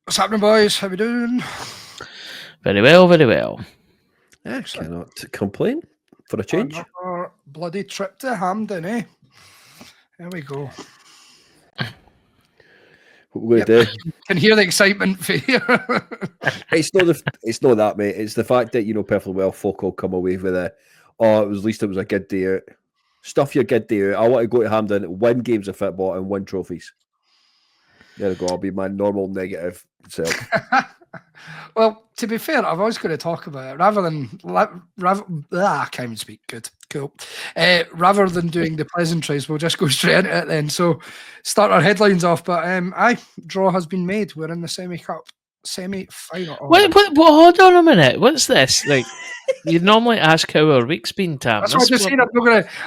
What's happening, boys? How we doing? Very well, very well. I cannot complain for a change. Another bloody trip to Hampden, eh? There we go. What we're going to do. Can hear the excitement for you. It's not that, mate. It's the fact that you know perfectly well folk will come away with it. Oh, at least it was a good day out. Stuff your good day out. I want to go to Hampden, win games of football, and win trophies. There we go. I'll be my normal negative self. Well, to be fair, I've always got to talk about it rather than I can't even speak. Good, cool. Rather than doing the pleasantries, we'll just go straight into it then. So, start our headlines off. But draw has been made. We're in the semi-final. Wait, hold on a minute. What's this? Like, you normally ask how our week's been, Tam. That's what I'm just saying. I'm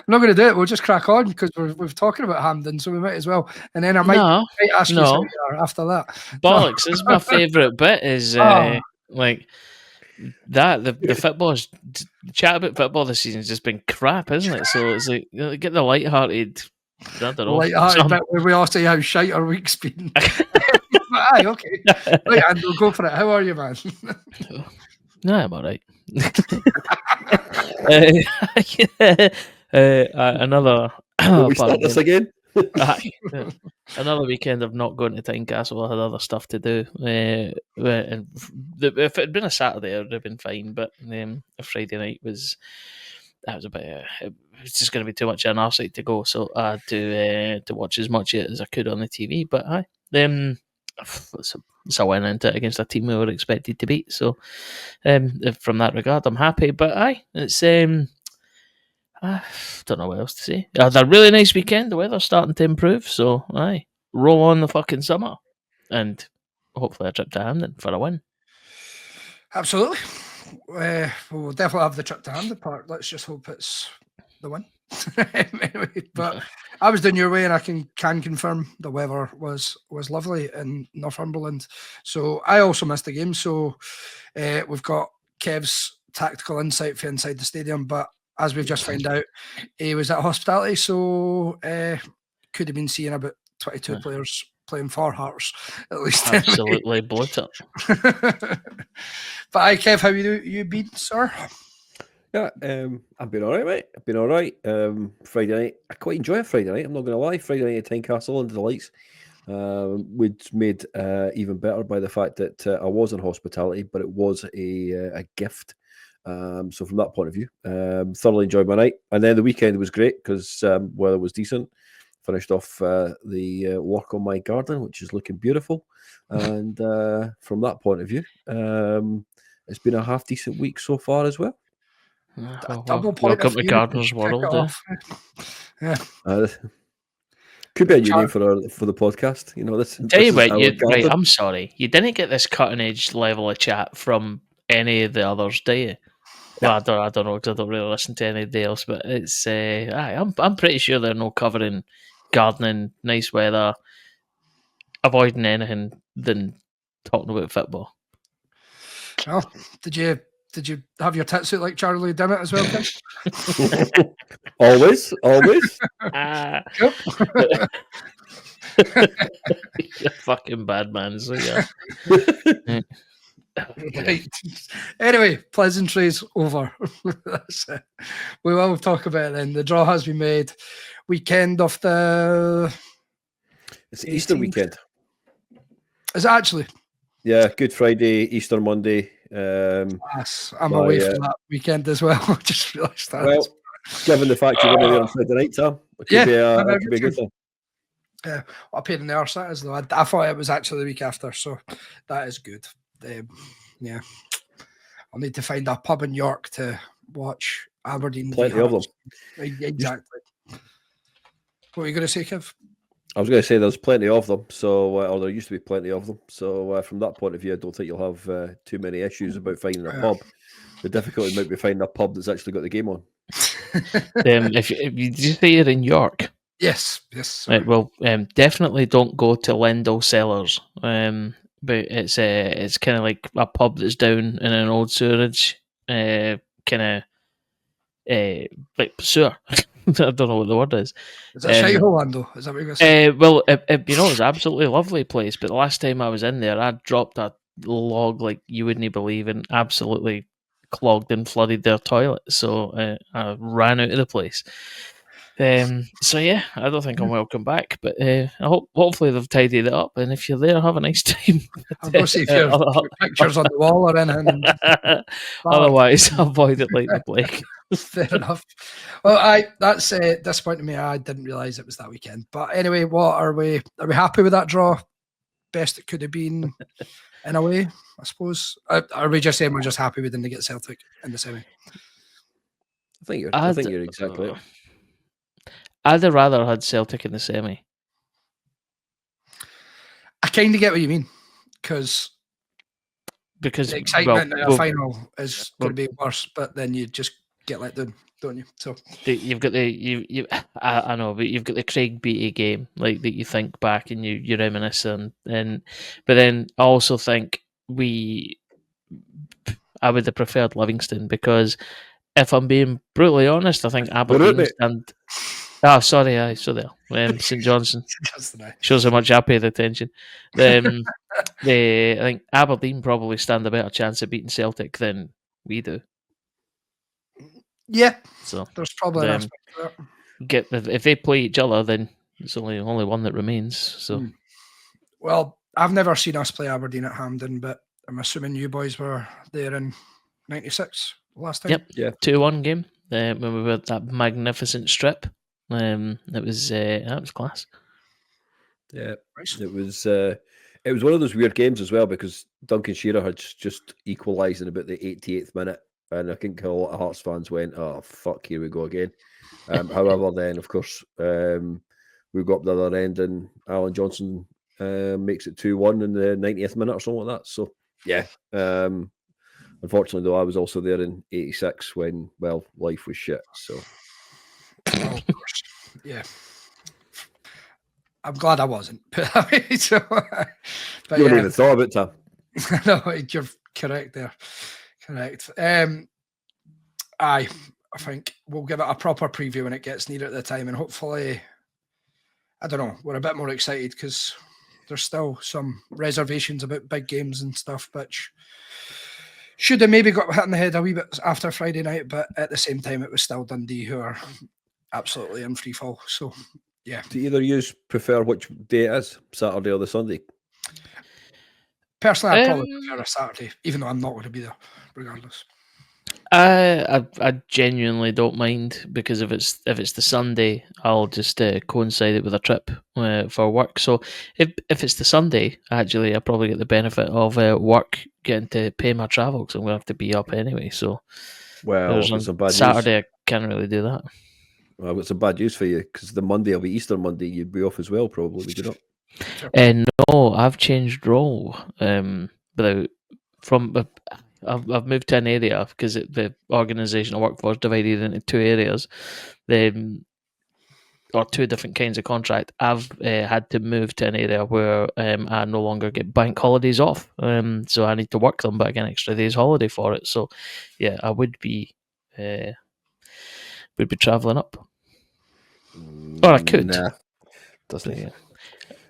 not going to do it. We'll just crack on because we're talking about Hampden, so we might as well. And then I might ask you how you are after that. Bollocks! This is my favourite bit. Is like that the football's chat about football this season has just been crap, isn't it? So it's like get the light-hearted. I don't know. Light-hearted bit where we all say how shite our week's been. Aye, okay. Right, and we'll go for it. How are you, man? No, I'm all right. Another. We start this again. Another weekend of not going to Tynecastle. I had other stuff to do. And if it had been a Saturday, it would have been fine. But a Friday night was a bit. It was just going to be too much on our side to go. So I had to watch as much as I could on the TV. But it's a win into it against a team we were expected to beat. So from that regard, I'm happy. But it's I don't know what else to say. I had a really nice weekend. The weather's starting to improve. So roll on the fucking summer, and hopefully a trip to Hampden for a win. Absolutely. We'll definitely have the trip to Hampden part. Let's just hope it's the win. Anyway, but I was down your way, and I can confirm the weather was lovely in Northumberland. So I also missed the game. So we've got Kev's tactical insight for inside the stadium, but as we've just found out, he was at hospitality, so could have been seeing about 22 players playing for Hearts, at least. Absolutely bloated. But Kev, how you been, sir? Yeah, I've been all right, mate. I've been all right. Friday night, I quite enjoy a Friday night. I'm not going to lie. Friday night at Tynecastle under the lights, we'd made even better by the fact that I was in hospitality, but it was a gift. So from that point of view, thoroughly enjoyed my night. And then the weekend was great because weather was decent. Finished off the work on my garden, which is looking beautiful. And from that point of view, it's been a half decent week so far as well. Double point welcome to Gardener's World. Yeah. Could be a new name for the podcast. You know, Tell you what, right, I'm sorry, you didn't get this cutting edge level of chat from any of the others, do you? Well, I don't know because I don't really listen to anybody else, but it's I'm pretty sure they're not covering gardening, nice weather, avoiding anything than talking about football. Oh, did you have your tits out like Charlie Dimmock as well, Kim? always. You're fucking bad man, so yeah. Right. Anyway, pleasantries over. That's it. We will talk about it then. The draw has been made. Weekend of the... It's Easter weekend. Is it actually? Yeah, Good Friday, Easter Monday. Yes, I'm away from that weekend as well. I just realised that. Well, given the fact you're going to be there on Friday night, Tom, it could be a good thing. Yeah, I paid in the arse that is though. I thought it was actually the week after, so that is good. Yeah, I'll need to find a pub in York to watch Aberdeen. Plenty of them. Exactly. What were you going to say, Kev? I was going to say there's plenty of them, so or there used to be plenty of them. So from that point of view, I don't think you'll have too many issues about finding a pub. The difficulty might be finding a pub that's actually got the game on. If you say you're in York, yes. Right, well, definitely don't go to Lendal Cellars. But it's kind of like a pub that's down in an old sewerage, kind of like sewer. I don't know what the word is. Is it Shithole, Lando? Is that what you're going to say? Well, it was an absolutely lovely place, but the last time I was in there, I dropped a log like you wouldn't believe and absolutely clogged and flooded their toilet. So I ran out of the place. So yeah, I don't think I'm welcome back, but hopefully they've tidied it up. And if you're there, have a nice time. I'll go see if your pictures on the wall or anything. Otherwise, avoid it like the plague. Fair enough. Well, that's disappointing me. I didn't realise it was that weekend. But anyway, what are we happy with that draw? Best it could have been in a way, I suppose. Are we just saying we're just happy we didn't get Celtic in the semi? I think you're exactly right. I'd have rather had Celtic in the semi. I kind of get what you mean, because the excitement in a final is going to be worse, but then you just get let down, don't you? So you've got I know, but you've got the Craig Beattie game, like that you think back and you reminisce and but then I also think I would have preferred Livingston, because if I'm being brutally honest, I think Aberdeen and sorry, so there. St Johnson shows how much I paid attention. I think Aberdeen probably stand a better chance of beating Celtic than we do. Yeah, so there's probably an aspect to that. If they play each other, then it's only one that remains. So, well, I've never seen us play Aberdeen at Hampden, but I'm assuming you boys were there in '96 last time. Yep, yeah, 2-1 game when we were at that magnificent strip. It was class. Yeah, it was one of those weird games as well, because Duncan Shearer had just equalised in about the 88th minute, and I think a lot of Hearts fans went, "Oh fuck, here we go again." However, then of course we got up the other end, and Alan Johnson makes it 2-1 in the 90th minute or something like that. So yeah, unfortunately though, I was also there in '86 when life was shit. So of course, yeah. I'm glad I wasn't. So, but you wouldn't even thought of it, Tom. No, you're correct there. Correct. I think we'll give it a proper preview when it gets nearer at the time, and hopefully, I don't know, we're a bit more excited because there's still some reservations about big games and stuff, which should have maybe got hit in the head a wee bit after Friday night, but at the same time, it was still Dundee, who are absolutely in free fall. So, yeah. Do either of you prefer which day it is, Saturday or the Sunday? Personally, I'd probably prefer a Saturday, even though I'm not going to be there, regardless. I genuinely don't mind, because if it's the Sunday, I'll just coincide it with a trip for work. So if it's the Sunday, actually, I probably get the benefit of work getting to pay my travel, because I'm going to have to be up anyway. So it's some bad Saturday, news. I can't really do that. Well, I've got some bad news for you, because the Monday will be Easter Monday. You'd be off as well, probably, would you not? No, I've changed role. I've moved to an area because the organisation I work for is divided into two areas, or two different kinds of contract. I've had to move to an area where I no longer get bank holidays off, so I need to work them, but I get an extra day's holiday for it. So, yeah, I would be travelling up, or I could. Nah, doesn't. Yeah.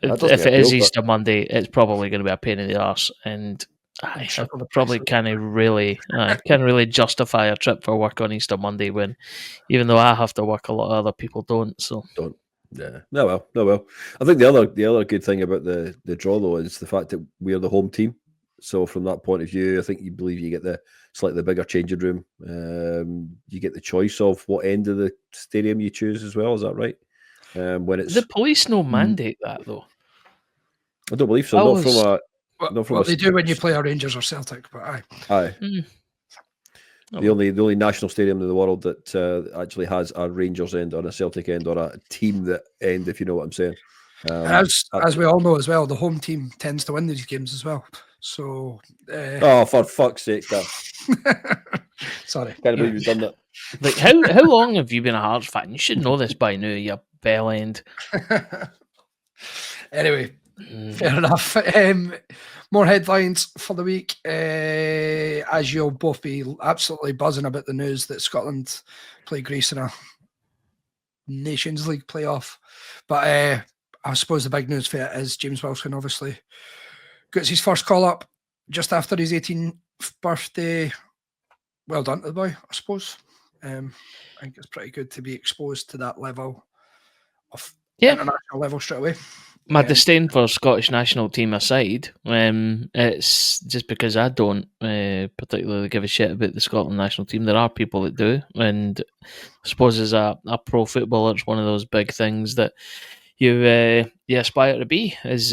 If it is Easter Monday, it's probably going to be a pain in the arse, and I probably can't really justify a trip for work on Easter Monday, when even though I have to work, a lot of other people don't. So don't. Yeah. No well. I think the other good thing about the draw though is the fact that we're the home team. So from that point of view, I think you believe you get the slightly bigger changing room. You get the choice of what end of the stadium you choose as well. Is that right? When it's the police no mandate that though. I don't believe so. Not from they do when you play a Rangers or Celtic, but aye. The only national stadium in the world that actually has a Rangers end or a Celtic end or a team that end, if you know what I'm saying. As we all know as well, the home team tends to win these games as well. So, for fuck's sake, Dan. Sorry, can't believe you've done that. Like, how long have you been a Hearts fan? You should know this by now, you bell end. Anyway, fair enough. More headlines for the week. As you'll both be absolutely buzzing about the news that Scotland play Greece in a Nations League playoff. But I suppose the big news for it is James Wilson obviously gets his first call up just after his 18th birthday. Well done to the boy, I suppose. I think it's pretty good to be exposed to that level of international level straight away. My disdain for Scottish national team aside, it's just because I don't particularly give a shit about the Scotland national team. There are people that do, and I suppose as a pro footballer, it's one of those big things that you aspire to be as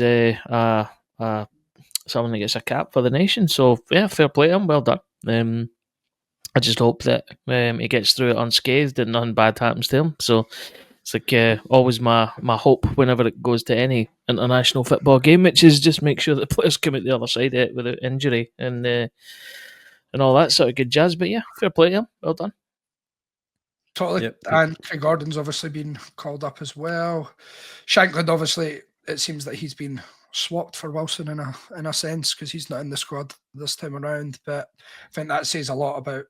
someone that gets a cap for the nation. So yeah, fair play to him, well done. I just hope that he gets through it unscathed and nothing bad happens to him. So it's like always my hope whenever it goes to any international football game, which is just make sure that the players come out the other side of it without injury and all that sort of good jazz. But yeah, fair play to him. Well done. Totally. Yep. And Craig Gordon's obviously been called up as well. Shankland, obviously, it seems that he's been swapped for Wilson in a sense because he's not in the squad this time around. But I think that says a lot about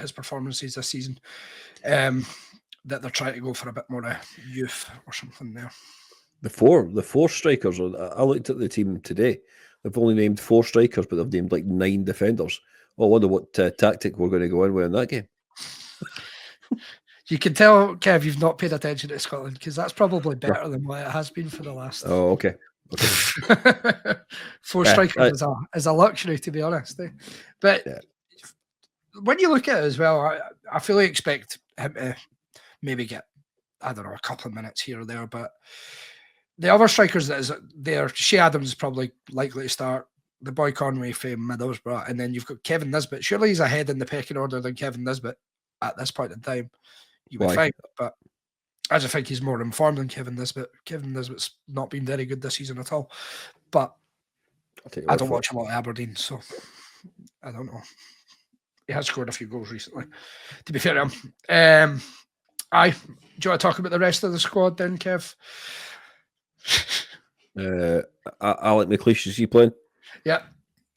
his performances this season. That they're trying to go for a bit more youth or something there. The four strikers. I looked at the team today. They've only named 4 strikers, but they've named like 9 defenders. Oh, I wonder what tactic we're going to go in with in that game. You can tell, Kev, you've not paid attention to Scotland because that's probably better than what it has been for the last. Oh, okay. 4 strikers is a luxury, to be honest. But when you look at it as well, I fully expect him to maybe get, I don't know, a couple of minutes here or there. But the other strikers that is there, Shea Adams is probably likely to start. The boy Conway from Middlesbrough, and then you've got Kevin Nisbet. Surely he's ahead in the pecking order than Kevin Nisbet at this point in time. You would think, but I just think he's more informed than Kevin Nisbet. Kevin Nisbet's not been very good this season at all. But I don't watch a lot of Aberdeen, so I don't know. He has scored a few goals recently, to be fair to him. Do you want to talk about the rest of the squad then, Kev? Alec McLeish, is he playing? Yeah.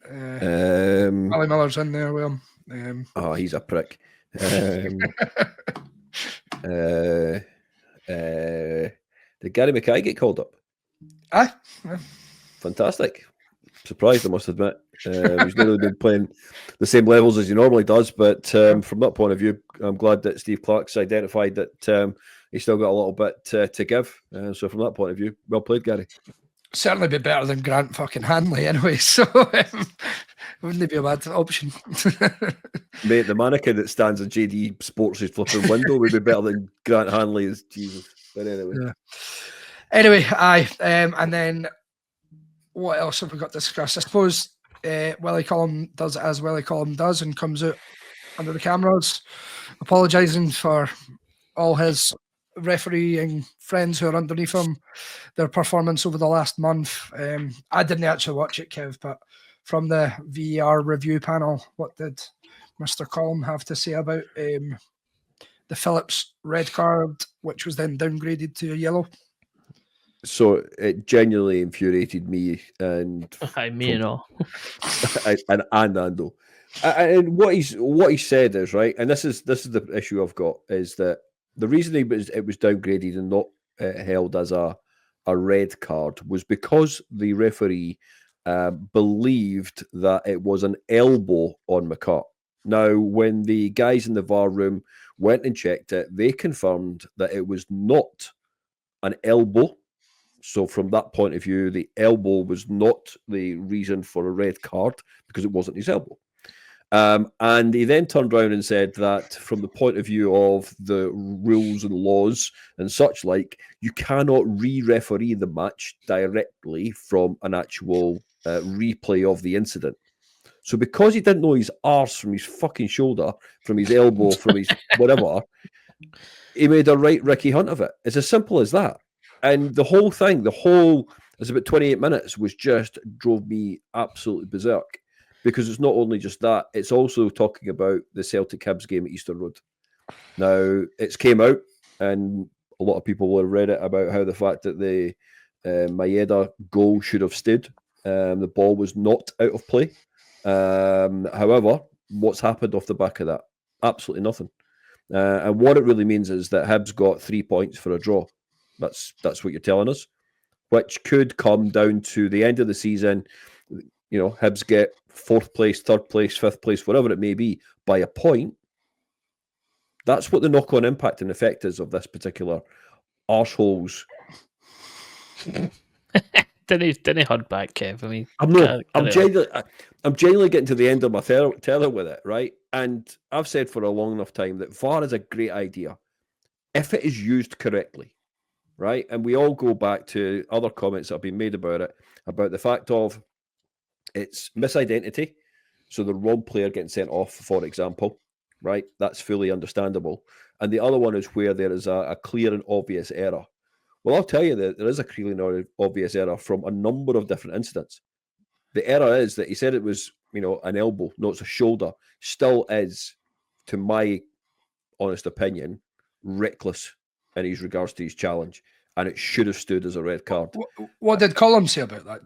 Ali Miller's in there with him. He's a prick. Did Gary Mackay get called up? Aye. Fantastic. Surprised, I must admit. He's not really been playing the same levels as he normally does, but from that point of view, I'm glad that Steve Clark's identified that he's still got a little bit to give. So from that point of view, well played, Gary. Certainly be better than Grant fucking Hanley anyway, so wouldn't it be a bad option? Mate, the mannequin that stands in JD Sports' flipping window would be better than Grant Hanley's. Jesus. But anyway. Yeah. Anyway, and then what else have we got to discuss? I suppose Willie Collum does it as Willie Collum does and comes out under the cameras apologising for all his refereeing friends who are underneath him, their performance over the last month. I didn't actually watch it, Kev, but from the VAR review panel, what did Mr. Collum have to say about the Phillips red card, which was then downgraded to a yellow? So it genuinely infuriated me and and Ando. And what he said is right, and this is the issue I've got, is that the reason it was downgraded and not held as a red card was because the referee believed that it was an elbow on McCart. Now, when the guys in the VAR room went and checked it, they confirmed that it was not an elbow. So from that point of view, the elbow was not the reason for a red card because it wasn't his elbow. And he then turned around and said that from the point of view of the rules and laws and such like, you cannot re-referee the match directly from an actual replay of the incident. So because he didn't know his arse from his fucking shoulder, from his elbow, from his whatever, he made a right Ricky Hunt of it. It's as simple as that. And the whole thing, it's about 28 minutes, was just drove me absolutely berserk. Because it's not only just that, it's also talking about the Celtic Hibs game at Easter Road. Now, it's came out, and a lot of people will have read it about how the fact that the Maeda goal should have stood. The ball was not out of play. However, what's happened off the back of that? Absolutely nothing. And what it really means is that Hibs got 3 points for a draw. That's what you're telling us, which could come down to the end of the season. Hibs get 4th place, 3rd place, 5th place, whatever it may be, by a point. That's what the knock-on impact and effect is of this particular arseholes. Didn't hug back, Kev. I mean, I'm genuinely getting to the end of my tether with it, right? And I've said for a long enough time that VAR is a great idea if it is used correctly, right? And we all go back to other comments that have been made about it, about the fact of it's misidentity. So the wrong player getting sent off, for example, right? That's fully understandable. And the other one is where there is a clear and obvious error. Well, I'll tell you that there is a clear and obvious error from a number of different incidents. The error is that he said it was, an elbow, no, it's a shoulder. Still is, to my honest opinion, reckless in his regards to his challenge. And it should have stood as a red card. What did Colm say about that?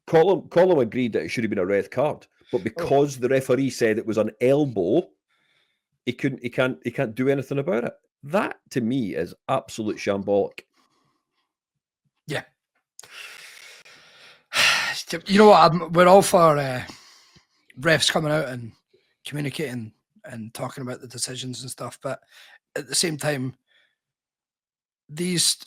Colm agreed that it should have been a red card, but because the referee said it was an elbow, he can't do anything about it. That to me is absolute shambolic. Yeah. You know what? We're all for refs coming out and communicating and talking about the decisions and stuff, but at the same time,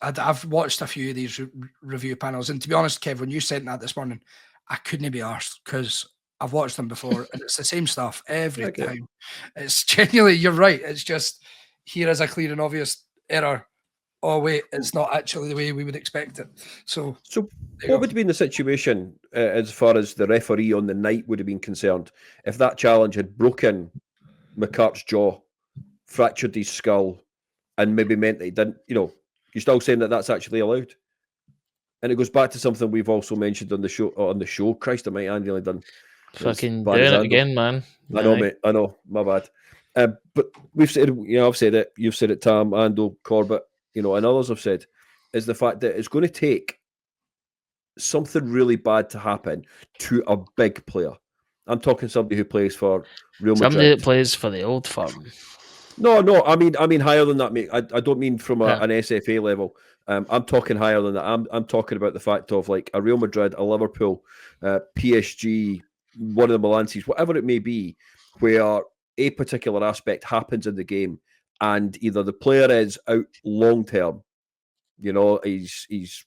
I've watched a few of these review panels, and to be honest, Kev, when you sent that this morning, I couldn't be arsed because I've watched them before, and it's the same stuff every time. It's genuinely, you're right. It's just here is a clear and obvious error. Oh wait, it's not actually the way we would expect it. So what would have been the situation as far as the referee on the night would have been concerned if that challenge had broken McCart's jaw, fractured his skull, and maybe meant that he didn't, you're still saying that that's actually allowed? And it goes back to something we've also mentioned on the show. Christ, I might nearly done. Fucking doing it again, man. I know, mate. I know. My bad. But we've said, I've said it. You've said it, Tam, Ando, Corbett, and others have said, is the fact that it's going to take something really bad to happen to a big player. I'm talking somebody who plays for Real Madrid. Somebody that plays for the old firm. No, I mean higher than that, mate. I don't mean from an SFA level. I'm talking higher than that. I'm talking about the fact of like a Real Madrid, a Liverpool, PSG, one of the Milances, whatever it may be, where a particular aspect happens in the game, and either the player is out long term, he's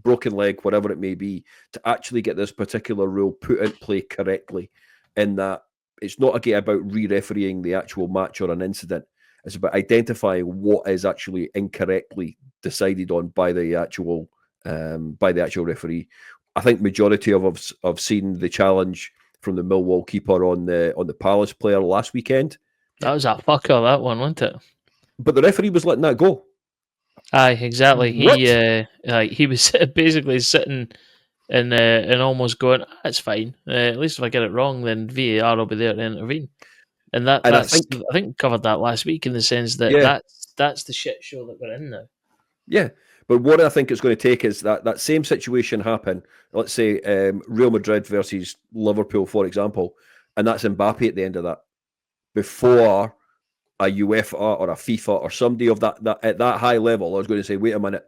broken leg, whatever it may be, to actually get this particular rule put in play correctly, in that it's not about re-refereeing the actual match or an incident. It's about identifying what is actually incorrectly decided on by the actual referee. I think majority of us have seen the challenge from the Millwall keeper on the Palace player last weekend. That was a fucker, that one, wasn't it? But the referee was letting that go. Aye, exactly. What? He was basically sitting and almost going, "That's fine. At least if I get it wrong, then VAR will be there to intervene." And I think we covered that last week in the sense that that's the shit show that we're in now. Yeah, but what I think it's going to take is that same situation happen. Let's say Real Madrid versus Liverpool, for example, and that's Mbappe at the end of that. Before a UEFA or a FIFA or somebody of that at that high level, I was going to say, wait a minute,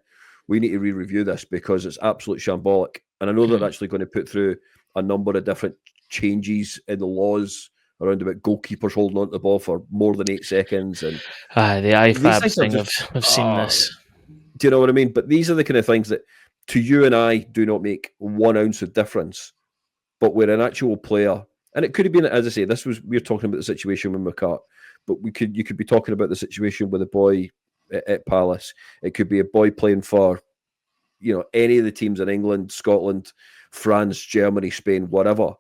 we need to re-review this because it's absolute shambolic. And I know they're actually going to put through a number of different changes in the laws around about goalkeepers holding on to the ball for more than 8 seconds. And the IFAB thing, I've seen this. Do you know what I mean? But these are the kind of things that to you and I do not make 1 ounce of difference. But we're an actual player. And it could have been, as I say, we're talking about the situation with McCart, but you could be talking about the situation with a boy at Palace. It could be a boy playing for, any of the teams in England, Scotland, France, Germany, Spain, whatever.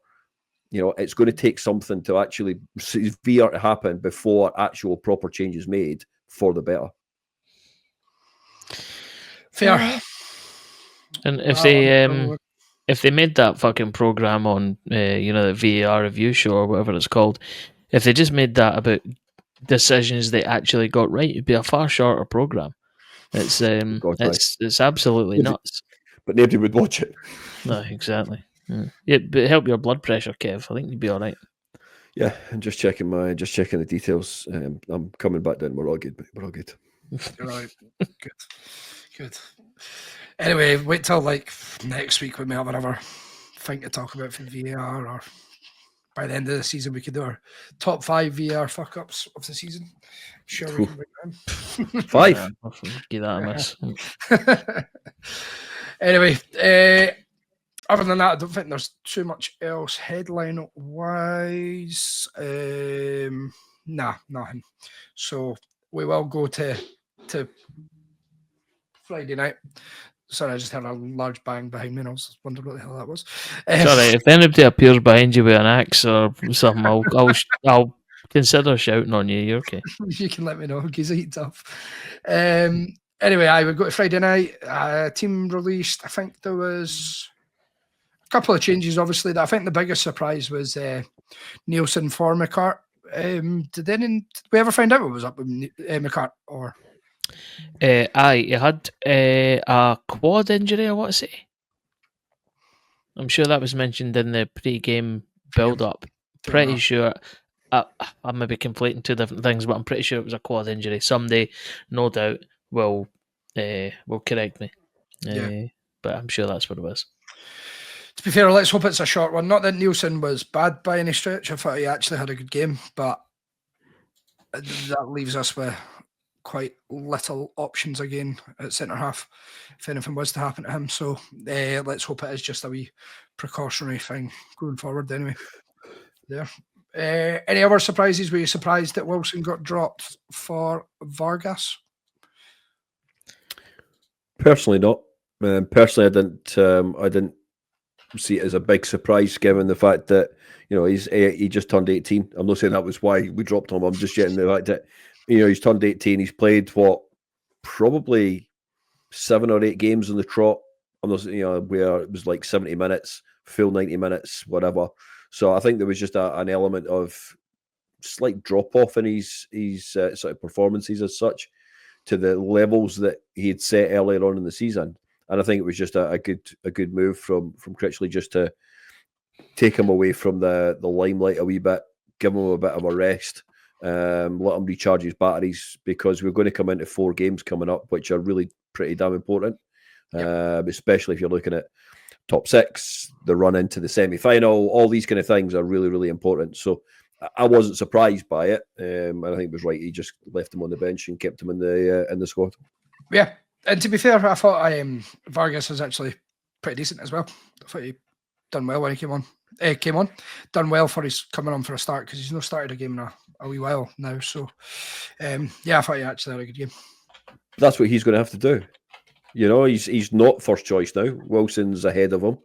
It's going to take something to actually severe to happen before actual proper change is made for the better. Fair. And if they made that fucking program on the VAR review show or whatever it's called, if they just made that about decisions they actually got right, it'd be a far shorter program. It's it's absolutely nuts. But nobody would watch it. No, exactly. Yeah, but help your blood pressure, Kev. I think you'd be all right. Yeah, I'm just checking the details. I'm coming back down. We're all good, mate. We're all good. Right. Good. Anyway, wait till like next week when we have another thing to talk about for VAR, or by the end of the season we could do our top 5 VAR fuck ups of the season. Sure, we can bring them. 5. I'll give that a miss. Anyway, other than that, I don't think there's too much else headline wise. Nah, nothing. So we will go to Friday night. Sorry, I just heard a large bang behind me and I was wondering what the hell that was. Sorry, if anybody appears behind you with an axe or something, I'll consider shouting on you. You're okay. You can let me know because he's tough. Anyway, I would go to Friday night. Team released. I think there was a couple of changes. Obviously, I think the biggest surprise was Nielsen for McCart. Did we ever find out what was up with McCart? Or Aye, he had a quad injury, I want to say. I'm sure that was mentioned in the pre-game build-up. Pretty sure. I may be conflating two different things, but I'm pretty sure it was a quad injury. Someday, no doubt, will correct me. But I'm sure that's what it was. To be fair, let's hope it's a short one. Not that Nielsen was bad by any stretch. I thought he actually had a good game, but that leaves us with quite little options again at centre half if anything was to happen to him. So let's hope it is just a wee precautionary thing going forward anyway. There. Any other surprises? Were you surprised that Wilson got dropped for Vargas? Personally, not. Personally, I didn't see it as a big surprise, given the fact that he just turned 18. I'm not saying that was why we dropped him. I'm just getting the fact that he's turned 18. He's played probably 7 or 8 games on the trot. I'm not where it was like 70 minutes, full 90 minutes, whatever. So I think there was just an element of slight drop off in his sort of performances as such to the levels that he had set earlier on in the season. And I think it was just a good move from Critchley just to take him away from the limelight a wee bit, give him a bit of a rest, let him recharge his batteries, because we're going to come into 4 games coming up, which are really pretty damn important, especially if you're looking at top 6, the run into the semi-final. All these kind of things are really, really important. So I wasn't surprised by it, and I think it was right. He just left him on the bench and kept him in the squad. Yeah. And to be fair, I thought Vargas was actually pretty decent as well. I thought he done well when he came on. Done well for his coming on for a start, because he's not started a game in a wee while now. So, I thought he actually had a good game. That's what he's going to have to do. He's not first choice now. Wilson's ahead of him.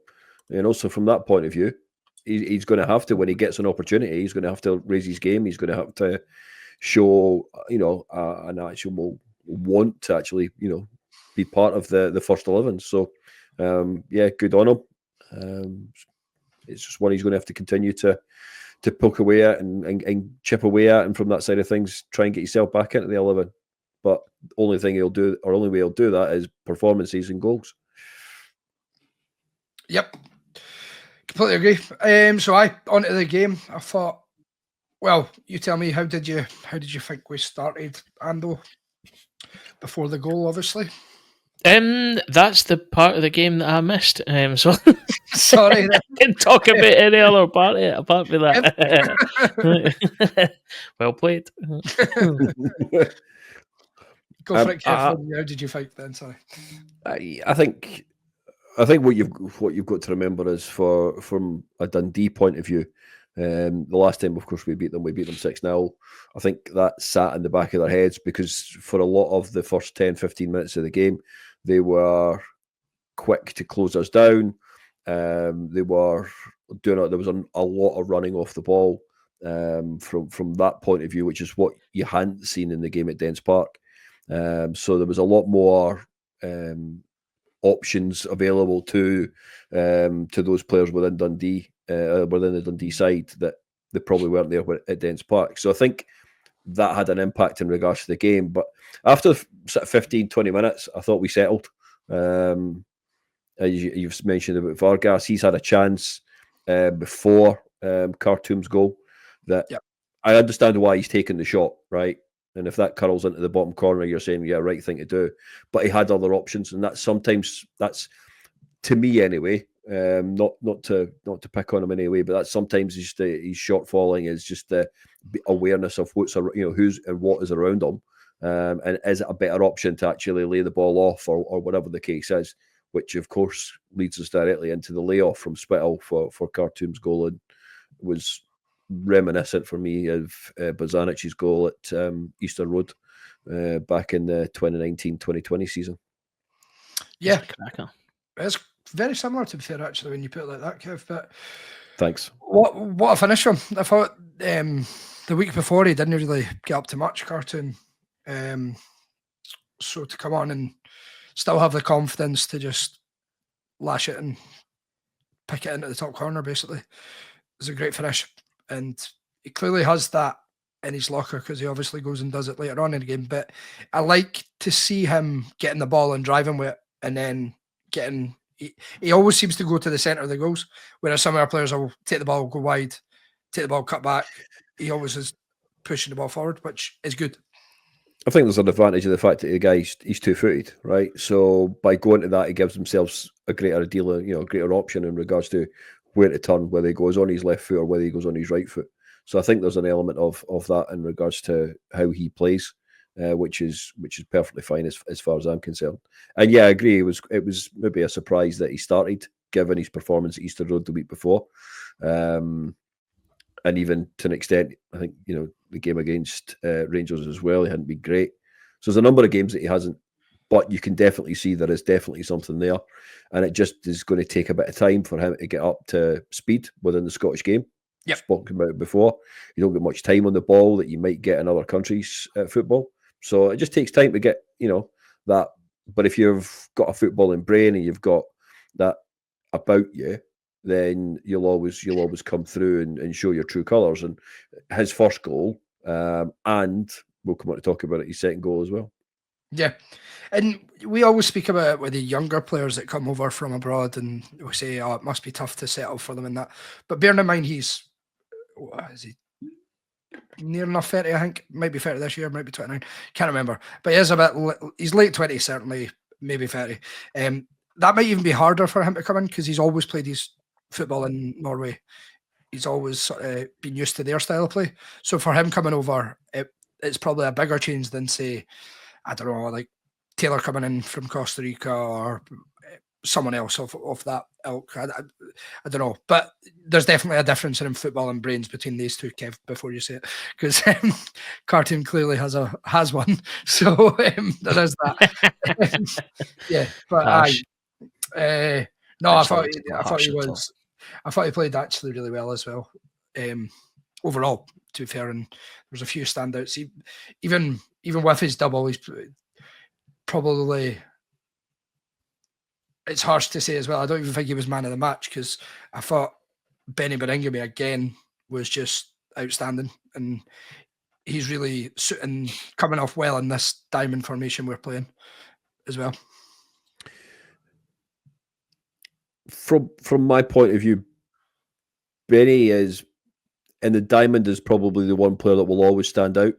So from that point of view, he's going to have to, when he gets an opportunity, he's going to have to raise his game. He's going to have to show, an actual want to actually, be part of the first 11. So, good on him. It's just one he's going to have to continue to poke away at and chip away at, and from that side of things, try and get yourself back into the 11. But the only thing he'll do, or only way he'll do that, is performances and goals. Yep, completely agree. So onto the game. I thought, well, you tell me, how did you think we started, Ando, before the goal, obviously? That's the part of the game that I missed. So sorry, I can talk about any other part apart from that. Well played. Go for it, Kev. How did you think then? Sorry. I think what you've got to remember is, from a Dundee point of view, the last time, of course, we beat them 6-0. I think that sat in the back of their heads, because for a lot of the first 10-15 minutes of the game, they were quick to close us down. They were doing it. There was a lot of running off the ball from that point of view, which is what you hadn't seen in the game at Dens Park. So there was a lot more options available to those players within Dundee, within the Dundee side, that they probably weren't there at Dens Park. So I think that had an impact in regards to the game. But after sort of 15-20 minutes, I thought we settled. As you've mentioned about Vargas, he's had a chance before Khartoum's goal. that Yep. I understand why he's taking the shot, right? And if that curls into the bottom corner, you're saying, yeah, right thing to do. But he had other options, and that's to me anyway. Not to pick on him in any way, but that's sometimes just he's short falling is just the awareness of what's who's and what is around him, and is it a better option to actually lay the ball off or whatever the case is, which of course leads us directly into the layoff from Spittle for Khartoum's goal, and was reminiscent for me of Bozanic's goal at Easter Road back in the 2019-2020 season. Yeah, it's very similar, to be fair, actually, when you put it like that, Kev. But thanks. What a finish from! I thought the week before he didn't really get up to much, Khartoum. So to come on and still have the confidence to just lash it and pick it into the top corner, basically, is a great finish. And he clearly has that in his locker because he obviously goes and does it later on in the game. But I like to see him getting the ball and driving with it, and then getting. He always seems to go to the centre of the goals, whereas some of our players will take the ball, go wide, take the ball, cut back. He always is pushing the ball forward, which is good. I think there's an advantage of the fact that the guy he's 2-footed, right? So by going to that, he gives himself a greater deal, a greater option in regards to where to turn, whether he goes on his left foot or whether he goes on his right foot. So I think there's an element of that in regards to how he plays, which is perfectly fine as far as I'm concerned. And yeah, I agree. It was maybe a surprise that he started, given his performance at Easter Road the week before. And even to an extent, I think, the game against Rangers as well, he hadn't been great. So there's a number of games that he hasn't, but you can definitely see there is definitely something there. And it just is going to take a bit of time for him to get up to speed within the Scottish game. Yep. Spoken about it before. You don't get much time on the ball that you might get in other countries at football. So it just takes time to get, that. But if you've got a footballing brain and you've got that about you, then you'll always come through and show your true colours. And his first goal, and we'll come on to talk about it, his second goal as well. Yeah. And we always speak about it with the younger players that come over from abroad, and we say, it must be tough to settle for them and that. But bearing in mind, is he near enough 30, I think? Might be 30 this year, might be 29. Can't remember. But he is he's late 20, certainly, maybe 30. That might even be harder for him to come in because he's always played his football in Norway. He's always been used to their style of play. So for him coming over, it's probably a bigger change than, say, I don't know, like Taylor coming in from Costa Rica or someone else of that ilk. I don't know. But there's definitely a difference in football and brains between these two, Kev, before you say it. Because Khartoum clearly has one. So there is that. Yeah. But I thought he played actually really well as well. Overall, to be fair, and there's a few standouts. Even with his double, he's probably, it's harsh to say as well. I don't even think he was man of the match because I thought Benny Beringame again was just outstanding, and he's really suiting, coming off well in this diamond formation we're playing as well. From my point of view, Benny is, and the diamond is probably the one player that will always stand out,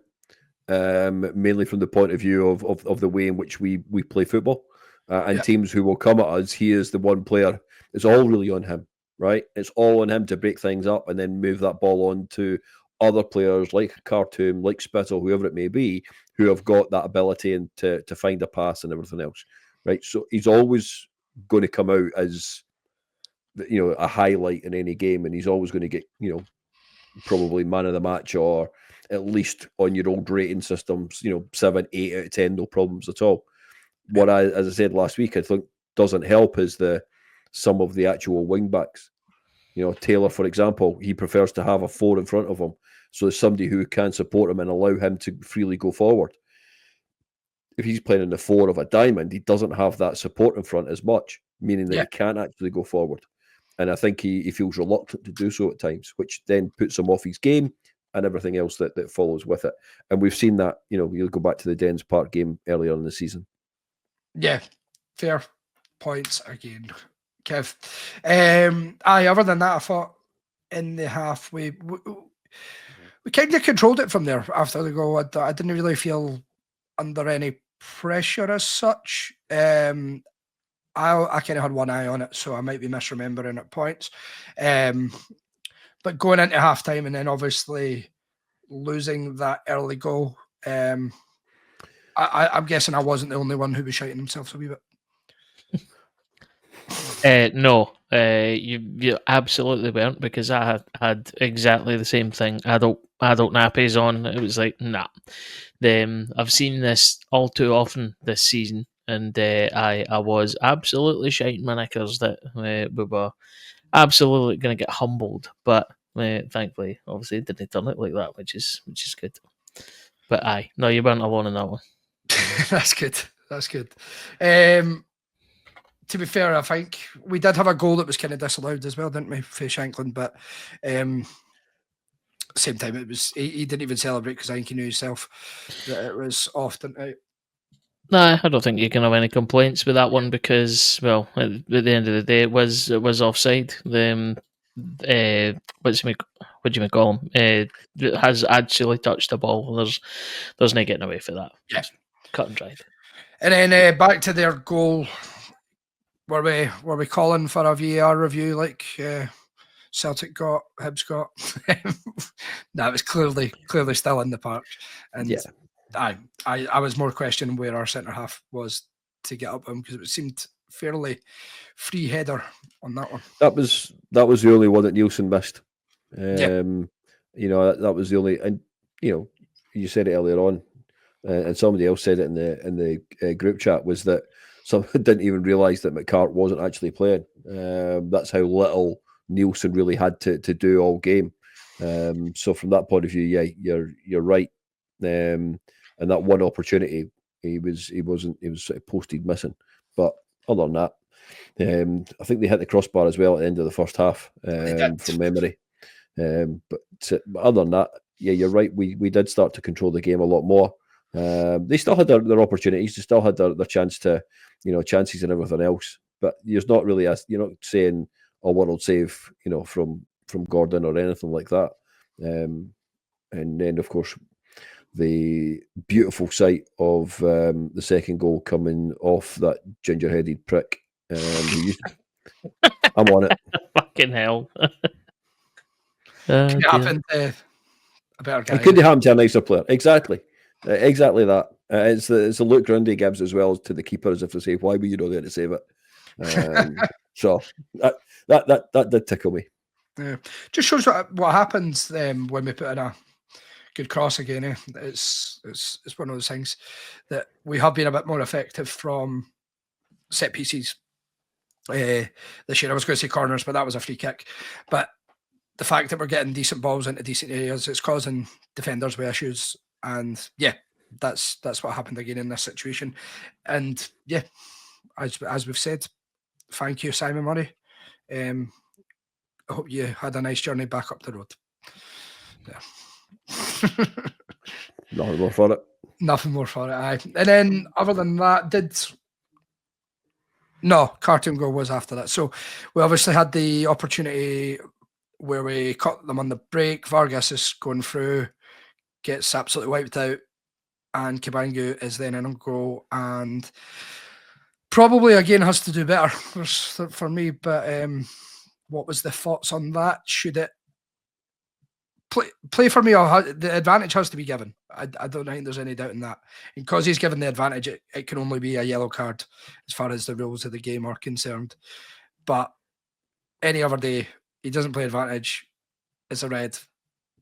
mainly from the point of view of the way in which we play football. And teams who will come at us, he is the one player. It's all really on him, right? It's all on him to break things up and then move that ball on to other players like Khartoum, like Spittle, whoever it may be, who have got that ability and to find a pass and everything else, right? So he's always going to come out as, a highlight in any game, and he's always going to get, probably man of the match, or at least on your old rating systems, 7, 8 out of 10, no problems at all. What as I said last week, I think doesn't help is some of the actual wing backs. Taylor, for example, he prefers to have a 4 in front of him, so there's somebody who can support him and allow him to freely go forward. If he's playing in the 4 of a diamond, he doesn't have that support in front as much, meaning that he can't actually go forward. And I think he feels reluctant to do so at times, which then puts him off his game and everything else that follows with it. And we've seen that, you'll go back to the Dens Park game earlier in the season. Yeah, fair points again, Kev. Other than that, I thought in the half, we kind of controlled it from there after the goal. I didn't really feel under any pressure as such. I kind of had one eye on it, so I might be misremembering at points. But going into halftime and then obviously losing that early goal, I'm guessing I wasn't the only one who was shouting himself a wee bit. No, you absolutely weren't, because I had exactly the same thing. Adult nappies on. It was like, nah. I've seen this all too often this season, and I was absolutely shouting my knickers that we were absolutely going to get humbled. But thankfully, obviously, it didn't turn it like that, which is good. But no, you weren't alone in that one. That's good. To be fair, I think we did have a goal that was kind of disallowed as well, didn't we, for Shankland? But same time, it was he didn't even celebrate because I think he knew himself that it was off, didn't he? No, I don't think you can have any complaints with that one, because, well, at the end of the day, it was offside. What do you call him? Has actually touched the ball. There's no getting away for that. Yeah, cut and dried. And then back to their goal. Were we calling for a VAR review like Celtic got, Hibs got? No, it was clearly still in the park, and yeah. I was more questioning where our centre half was to get up him, because it seemed fairly free header on that one. That was the only one that Nielsen missed. Yeah. You know, that was the only, and you know, you said it earlier on, and somebody else said it in the group chat, was that someone didn't even realise that McCart wasn't actually playing. That's how little Nielsen really had to do all game. So from that point of view, yeah, you're right. And that one opportunity, he was sort of posted missing. But other than that, I think they hit the crossbar as well at the end of the first half, from memory. But other than that, yeah, you're right. We did start to control the game a lot more. They still had their opportunities. They still had their chance to, chances and everything else. But there's not really you're not saying a world save, from Gordon or anything like that. And then, of course, the beautiful sight of the second goal coming off that ginger-headed prick. I'm on it. Fucking hell. Could happen to a better guy. It could happen to a nicer player. Exactly that. It's the look Grundy gives as well to the keeper, as if to say, "Why were you not there to save it?" So that did tickle me. Yeah. Just shows what happens when we put in a good cross again. It's one of those things that we have been a bit more effective from set pieces this year. I was going to say corners, but that was a free kick. But the fact that we're getting decent balls into decent areas, it's causing defenders with issues. And yeah, that's what happened again in this situation. And yeah, as we've said, thank you, Simon Murray. I hope you had a nice journey back up the road. Yeah. Nothing more for it. Nothing more for it, aye. And then other than that, cartoon goal was after that. So we obviously had the opportunity where we caught them on the break. Vargas is going through, gets absolutely wiped out, and Kibangu is then in a goal, and probably again has to do better for me. But what was the thoughts on that? Should it play for me, or the advantage has to be given? I don't think there's any doubt in that. And because he's given the advantage, it can only be a yellow card as far as the rules of the game are concerned. But any other day, he doesn't play advantage, it's a red,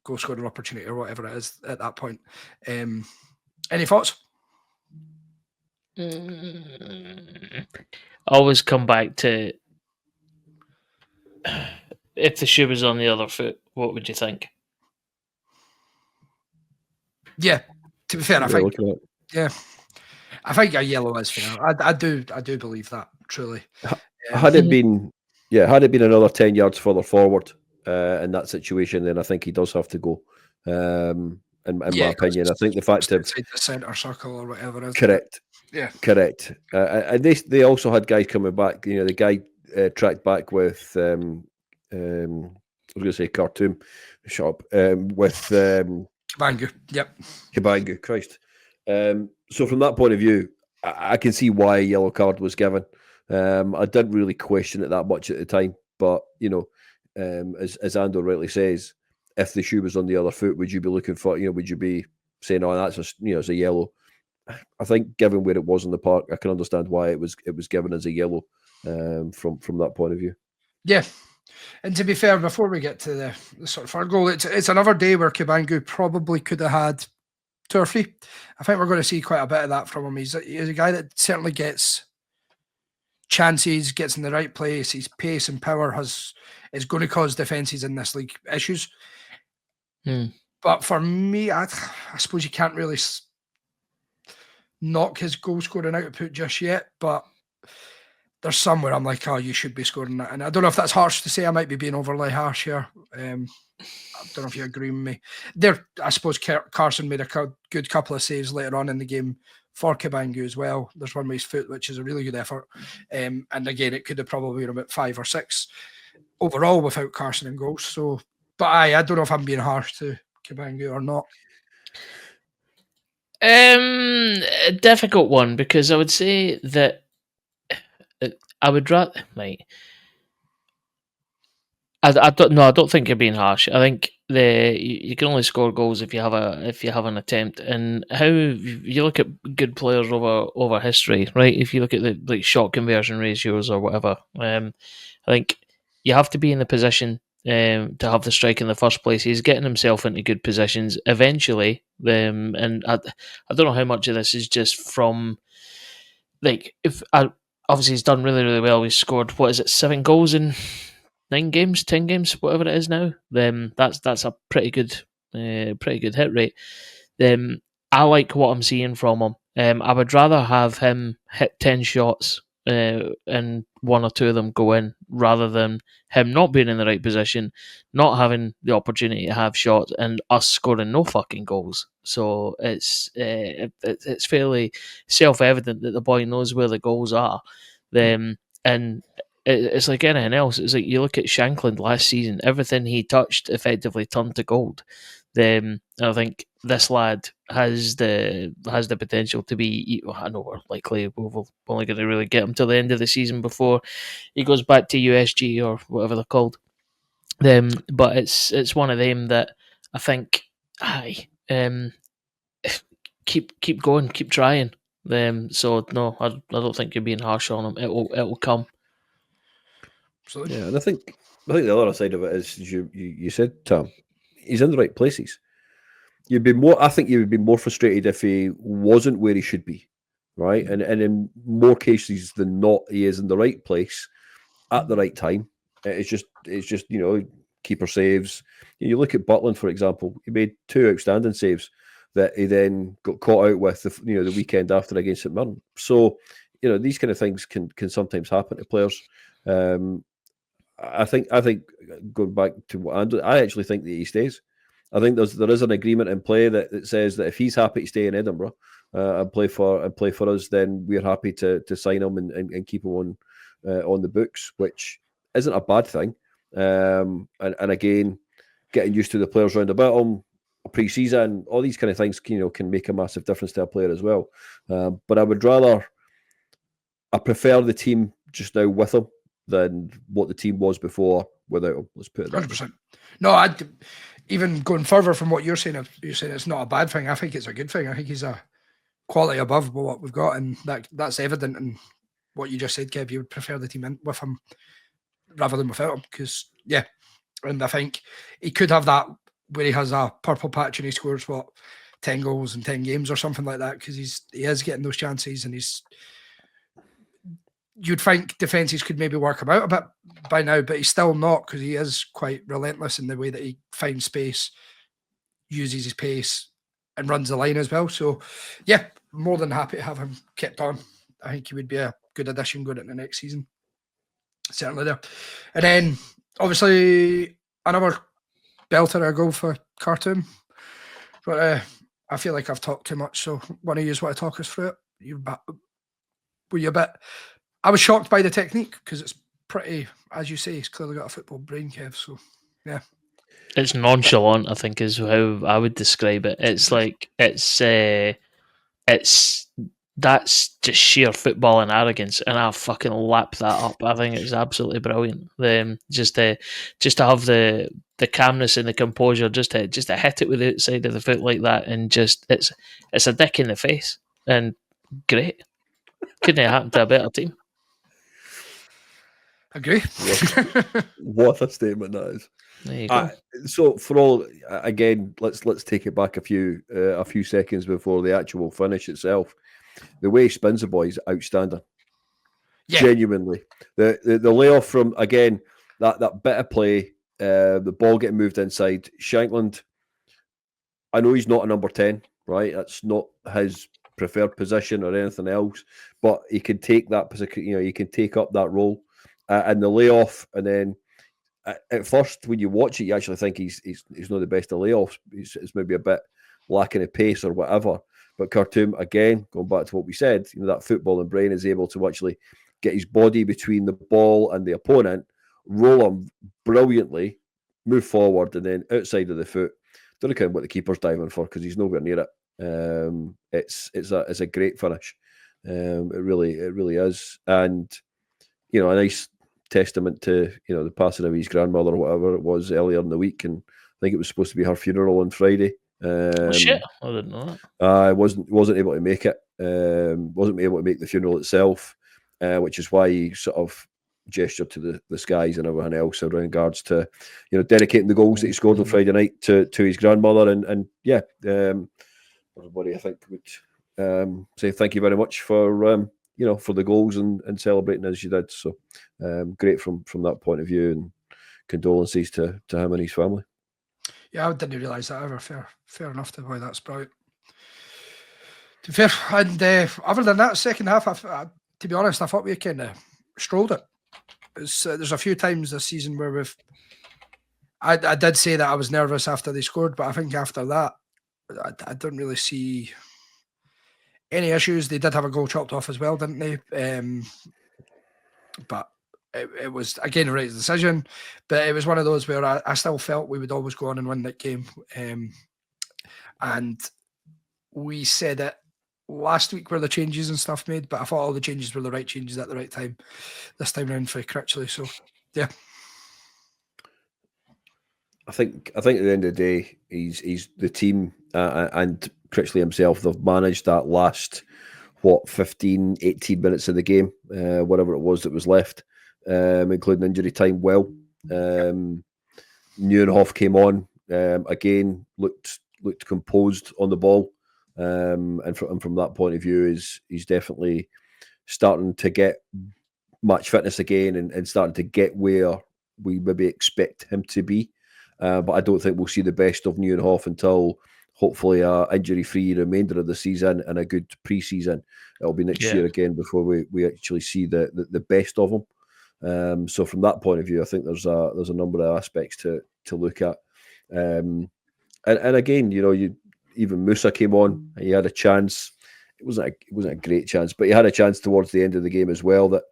goal scoring opportunity or whatever it is at that point. Any thoughts? Always come back to, if the shoe was on the other foot, what would you think? Yeah, to be fair, I think a yellow is fair. I do believe that, truly. Had it been another 10 yards further forward in that situation, then I think he does have to go. In my opinion, I think the fact of the centre circle or whatever is correct. Yeah, correct. And they also had guys coming back. The guy tracked back with was going to say cartoon. Shut up. With Cabangu. Yep. Cabangu. Christ. So from that point of view, I can see why a yellow card was given. I didn't really question it that much at the time, but as Ando rightly says, if the shoe was on the other foot, would you be looking for? Would you be saying, "Oh, that's it's a yellow"? I think, given where it was in the park, I can understand why it was given as a yellow from that point of view. Yeah. And to be fair, before we get to the sort of third goal, it's another day where Cabangu probably could have had 2 or 3. I think we're going to see quite a bit of that from him. He's a guy that certainly gets chances, gets in the right place. His pace and power is going to cause defences in this league issues. But for me, I suppose you can't really knock his goal scoring output just yet, but there's somewhere I'm like, oh, you should be scoring that. And I don't know if that's harsh to say. I might be being overly harsh here. I don't know if you agree with me. I suppose Carson made a good couple of saves later on in the game for Cabangu as well. There's one with his foot, which is a really good effort. And again, it could have probably been about 5 or 6 overall without Carson and goals. So, but I don't know if I'm being harsh to Cabangu or not. A difficult one, because I would say that I would rather. Right. I don't think you're being harsh. I think you can only score goals if you have an attempt, and how you look at good players over history, right? If you look at the shot conversion ratios or whatever, I think you have to be in the position to have the strike in the first place. He's getting himself into good positions eventually, and I don't know how much of this is just from obviously he's done really, really well. He's scored 7 goals in 9 games, 10 games, whatever it is now. That's a pretty good hit rate. I like what I'm seeing from him. I would rather have him hit 10 shots and 1 or 2 of them go in, rather than him not being in the right position, not having the opportunity to have shots, and us scoring no fucking goals. So it's fairly self-evident that the boy knows where the goals are. And it's like anything else. It's like you look at Shankland last season; everything he touched effectively turned to gold. I think this lad has the potential to be. I know we're only going to really get him till the end of the season before he goes back to USG or whatever they're called. But it's one of them that I think, keep going, keep trying. So no, I don't think you're being harsh on him. It will come. Absolutely. Yeah, and I think the other side of it is you said, Tom, he's in the right places. I think you would be more frustrated if he wasn't where he should be, right? And in more cases than not, he is in the right place at the right time. It's just keeper saves. You look at Butland, for example. He made 2 outstanding saves that he then got caught out with the weekend after against St Mirren. So these kind of things can sometimes happen to players. I think going back to what Andrew, I actually think that he stays. I think there is an agreement in play that says that if he's happy to stay in Edinburgh and play for us, then we're happy to sign him and keep him on the books, which isn't a bad thing. And again, getting used to the players around about him, pre-season, all these kind of things can make a massive difference to a player as well. But I prefer the team just now with him than what the team was before without him. Let's put it that 100%. No, even going further from what you're saying it's not a bad thing. I think it's a good thing. I think he's a quality above what we've got, and that's evident in what you just said, Kev. You would prefer the team in with him rather than without him, because and I think he could have that where he has a purple patch and he scores 10 goals in 10 games or something like that, because he is getting those chances, and you'd think defences could maybe work him out a bit by now, but he's still not, because he is quite relentless in the way that he finds space, uses his pace, and runs the line as well. So, more than happy to have him kept on. I think he would be a good addition going into next season. Certainly there. And then, obviously, another belter a goal for Khartoum. But I feel like I've talked too much, so one of you want to talk us through it? Were you a bit... I was shocked by the technique, because it's pretty, as you say, he's clearly got a football brain, Kev. So Yeah. It's nonchalant, I think, is how I would describe it. It's like that's just sheer football and arrogance, and I fucking lap that up. I think it's absolutely brilliant. Just to have the calmness and the composure, just to hit it with the outside of the foot like that, and just it's a dick in the face, and great. Couldn't have happened to a better team. Agree. What a statement that is. There you go. So for all, again, let's take it back a few seconds before the actual finish itself. The way he spins the boy is outstanding. Yeah. Genuinely, the layoff from, again, that bit of play, the ball getting moved inside. Shankland, I know he's not a number 10, right? That's not his preferred position or anything else, but he can take that position. You know, he can take up that role, and the layoff, and then. At first, when you watch it, you actually think he's not the best of layoffs. He's maybe a bit lacking in pace or whatever. But Khartoum, again, going back to what we said, that footballing brain is able to actually get his body between the ball and the opponent, roll him brilliantly, move forward, and then outside of the foot. Don't account what the keeper's diving for because he's nowhere near it. It's a great finish. It really is, and a nice testament to the passing of his grandmother or whatever it was earlier in the week, and I think it was supposed to be her funeral on Friday. Shit, I didn't know that. I wasn't able to make it. Wasn't able to make the funeral itself, which is why he sort of gestured to the skies and everything else in regards to dedicating the goals that he scored on Friday night to his grandmother, and everybody I think would say thank you very much for for the goals and celebrating as you did. So great from that point of view, and condolences to him and his family. Yeah, I didn't realise that ever. Fair enough to boy. That's brilliant. To be fair, and other than that, second half, to be honest, I thought we kind of strolled it. There's a few times this season where I did say that I was nervous after they scored, but I think after that, I don't really see any issues. They did have a goal chopped off as well, didn't they? But it was, again, the right decision. But it was one of those where I still felt we would always go on and win that game. And we said it last week were the changes and stuff made, but I thought all the changes were the right changes at the right time this time around for Critchley. So, yeah. I think at the end of the day, he's the team and Critchley himself, they've managed that last 15, 18 minutes of the game, whatever it was that was left, including injury time, well. Neuenhoff came on, again, looked composed on the ball, and from that point of view, he's definitely starting to get match fitness again and starting to get where we maybe expect him to be. But I don't think we'll see the best of Neuenhoff until hopefully a injury-free remainder of the season and a good pre-season. It'll be next year again before we actually see the best of him. So from that point of view, I think there's a number of aspects to look at. And again, even Musa came on. He had a chance. It wasn't a great chance, but he had a chance towards the end of the game as well. That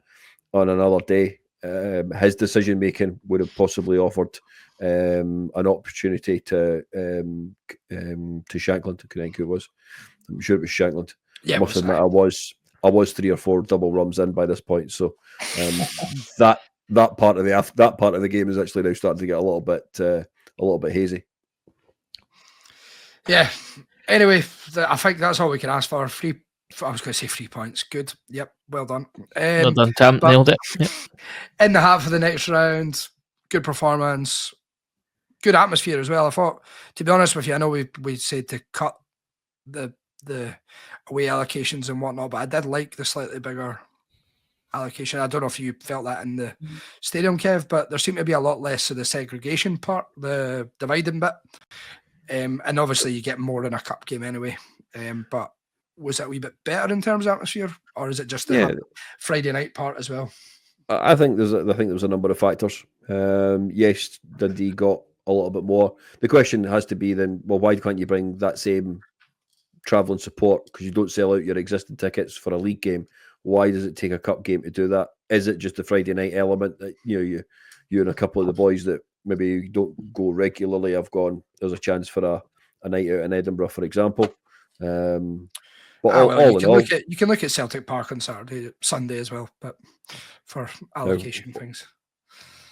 on another day, his decision making would have possibly offered an opportunity to Shankland. I think it was. I'm sure it was Shankland. Yeah, I must admit, I was 3 or 4 double rums in by this point. So that part of the game is actually now starting to get a little bit hazy. Yeah. Anyway, I think that's all we can ask for. I was going to say 3 points. Good. Yep. Well done. Well done, Tam. Nailed it. Yep. In the hat for the next round, good performance, good atmosphere as well. I thought, to be honest with you, I know we said to cut the away allocations and whatnot, but I did like the slightly bigger allocation. I don't know if you felt that in the stadium, Kev, but there seemed to be a lot less of the segregation part, the dividing bit. And obviously you get more in a cup game anyway. But was it a wee bit better in terms of atmosphere, or is it just the Friday night part as well? I think there was a number of factors. Yes, Dundee got a little bit more. The question has to be then, well, why can't you bring that same travelling support? Because you don't sell out your existing tickets for a league game. Why does it take a cup game to do that? Is it just the Friday night element that you and a couple of the boys that maybe you don't go regularly, have gone, there's a chance for a night out in Edinburgh, for example. But all in all, you can look at Celtic Park on Sunday as well, but for allocation things.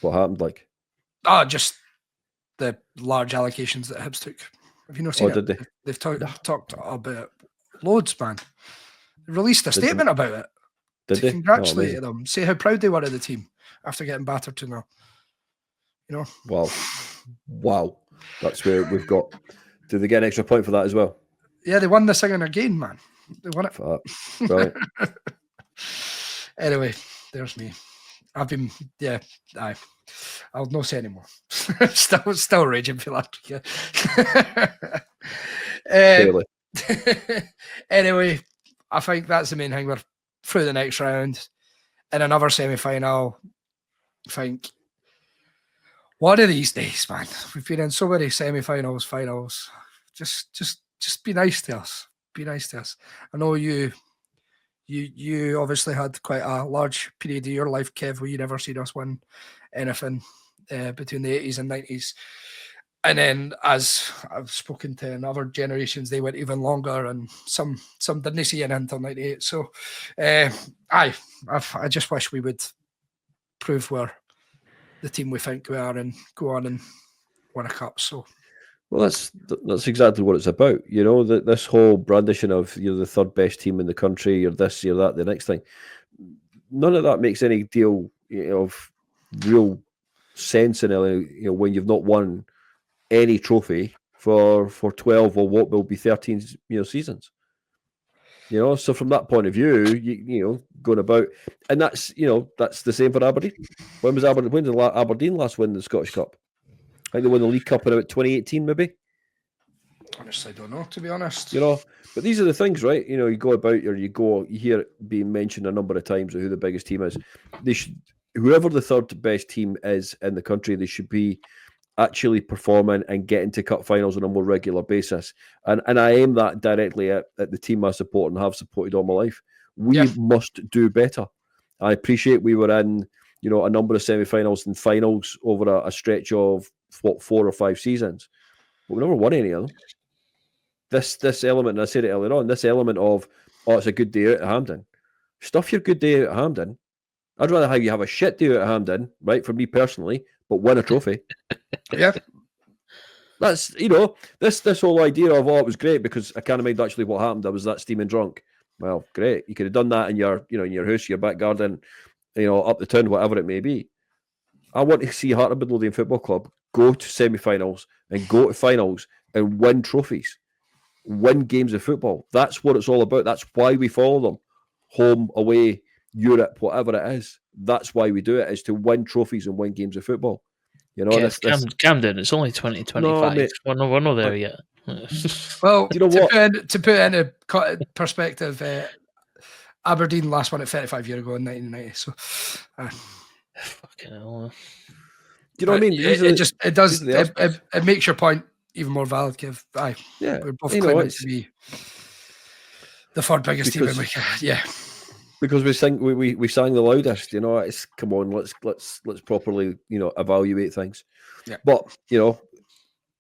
What happened, like? Just the large allocations that Hibs took. Have you not seen it? Did they? They've talked about it loads, man. They released a statement about it. Did they? Congratulate them. Say how proud they were of the team after getting battered 2-0. You know? Wow. That's where we've got. Do they get an extra point for that as well? Yeah, they won this again, man. They won it. For that. Right. Anyway, there's me. I've been, I'll not say anymore. still raging for that. Anyway, I think that's the main thing. We're through the next round. In another semi-final, I think one of these days, man, we've been in so many semi-finals, finals. Just be nice to us. Be nice to us. I know you obviously had quite a large period of your life, Kev, where you never seen us win anything between the 80s and 90s. And then, as I've spoken to in other generations, they went even longer, and some didn't see it until 98. So, I just wish we would prove we're the team we think we are and go on and win a cup. So, well, that's exactly what it's about. You know, this whole brandishing of you're the third best team in the country, you're this, you're that, the next thing. None of that makes any deal of real sense in it. When you've not won any trophy for 12 or what will be 13 seasons. So from that point of view, going about, and that's the same for Aberdeen. When did Aberdeen last win the Scottish Cup? I think they won the League Cup in about 2018, maybe. Honestly, don't know, to be honest. But these are the things, right? You go about, or you hear it being mentioned a number of times of who the biggest team is. Whoever the third best team is in the country, they should be actually performing and getting to cup finals on a more regular basis. And I aim that directly at the team I support and have supported all my life. We must do better. I appreciate we were in, a number of semi-finals and finals over a stretch of 4 or 5 seasons, but we never won any of them. This element, and I said it earlier on, this element of, it's a good day out at Hampden. Stuff your good day out at Hampden. I'd rather have you have a shit day out at Hampden, right, for me personally, but win a trophy. Yeah. That's, this whole idea of, it was great because I can't mind actually what happened. I was that steaming drunk. Well, great. You could have done that in your, in your house, your back garden, up the town, whatever it may be. I want to see Heart of Midlothian Football Club go to semi-finals and go to finals and win trophies, win games of football. That's what it's all about. That's why we follow them. Home, away, Europe, whatever it is. That's why we do it, is to win trophies and win games of football. Camden, it's only 2025. No, we're not there yet. Well, do you know what? To put into perspective, Aberdeen last won it 35 years ago in 1990. So, fucking hell. Do you know what I mean? It makes your point even more valid, Kev. We're both claiming to be the third biggest team in because we sang the loudest. It's come on, let's properly evaluate things. Yeah. But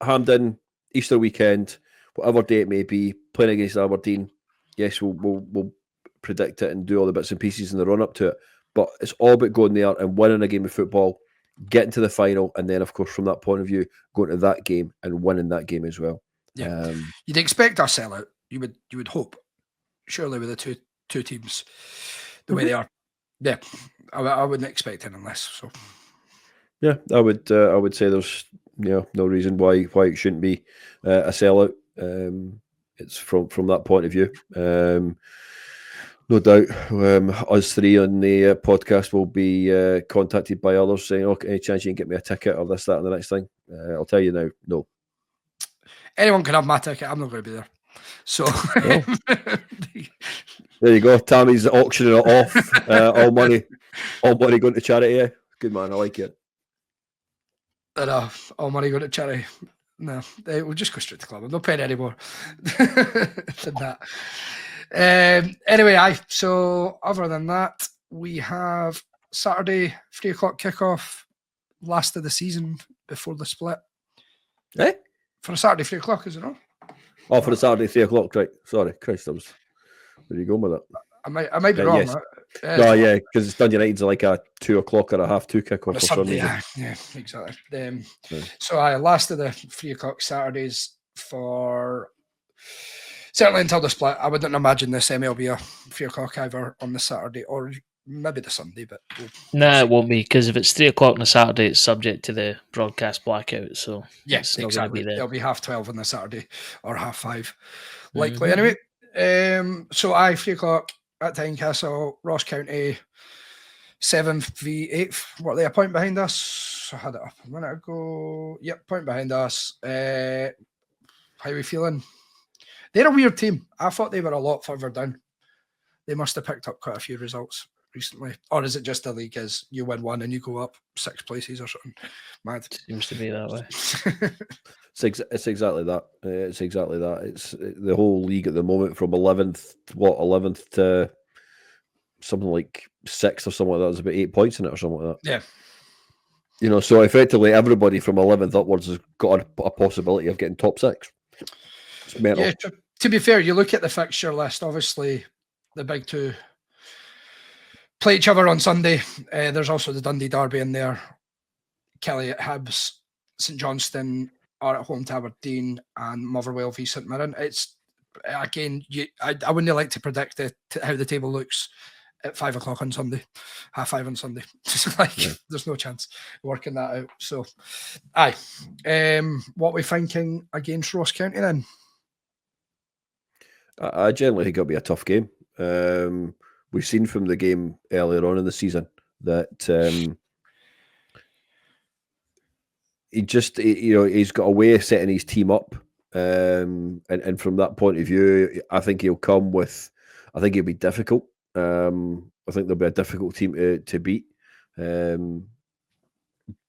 Hampden, Easter weekend, whatever day it may be, playing against Aberdeen. Yes, we'll predict it and do all the bits and pieces in the run up to it. But it's all about going there and winning a game of football, getting to the final, and then of course from that point of view, going to that game and winning that game as well. Yeah. You'd expect our sellout. You would hope, surely, with the two teams the way they are. Yeah, I wouldn't expect anything less. So yeah, I would say there's no reason why it shouldn't be a sellout. It's from that point of view. No doubt, us three on the podcast will be contacted by others saying, "Okay, any chance you can get me a ticket or this, that, and the next thing?" I'll tell you now, no. Anyone can have my ticket. I'm not going to be there. So there you go. Tammy's auctioning it off. All money going to charity. Good man, I like it. All money going to charity. No, we'll just go straight to club. I'm not paying any more than that. Anyway, so other than that, we have Saturday 3:00 kickoff, last of the season before the split. Eh? For a Saturday 3 o'clock, is it not? Oh, for the Saturday 3 o'clock, right? Sorry, Christ, I was. Where are you going with it? I might be wrong. Yes. No, yeah, because it's Dundee United's like a 2 o'clock or a 2:30 kickoff On a for some Sunday, reason. yeah, exactly. Yeah. So I last of the 3 o'clock Saturdays for certainly until the split. I wouldn't imagine the semi will be a 3 o'clock either on the Saturday or maybe the Sunday, but Nah, it won't be, because if it's 3 o'clock on a Saturday, it's subject to the broadcast blackout. So yeah, it's not exactly. going to be there. It'll be 12:30 on the Saturday or 5:30, likely. Anyway, so 3 o'clock at Tynecastle, Ross County, 7th v 8th. What are they, a point behind us? I had it up a minute ago. Yep, point behind us. How are we feeling? They're a weird team. I thought they were a lot further down. They must have picked up quite a few results recently. Or is it just the league as you win one and you go up 6 places or something? Mad. Seems to be that way. It's exactly that. It's exactly that. It's the whole league at the moment from 11th to something like 6th or something like that. There's about 8 points in it or something like that. Yeah. You know, so effectively everybody from 11th upwards has got a possibility of getting top 6. It's mental. Yeah, to be fair, you look at the fixture list, obviously the big two play each other on Sunday. There's also the Dundee derby in there. Kelly at Hibs, St Johnstone are at home to Aberdeen, and Motherwell v St Mirren. It's again, I wouldn't like to predict how the table looks at 5 o'clock on Sunday, 5:30 on Sunday. There's no chance working that out. So, what we thinking against Ross County then? I generally think it'll be a tough game. We've seen from the game earlier on in the season that he's got a way of setting his team up, and from that point of view, I think he'll come with. I think it'll be difficult. I think there'll be a difficult team to beat. But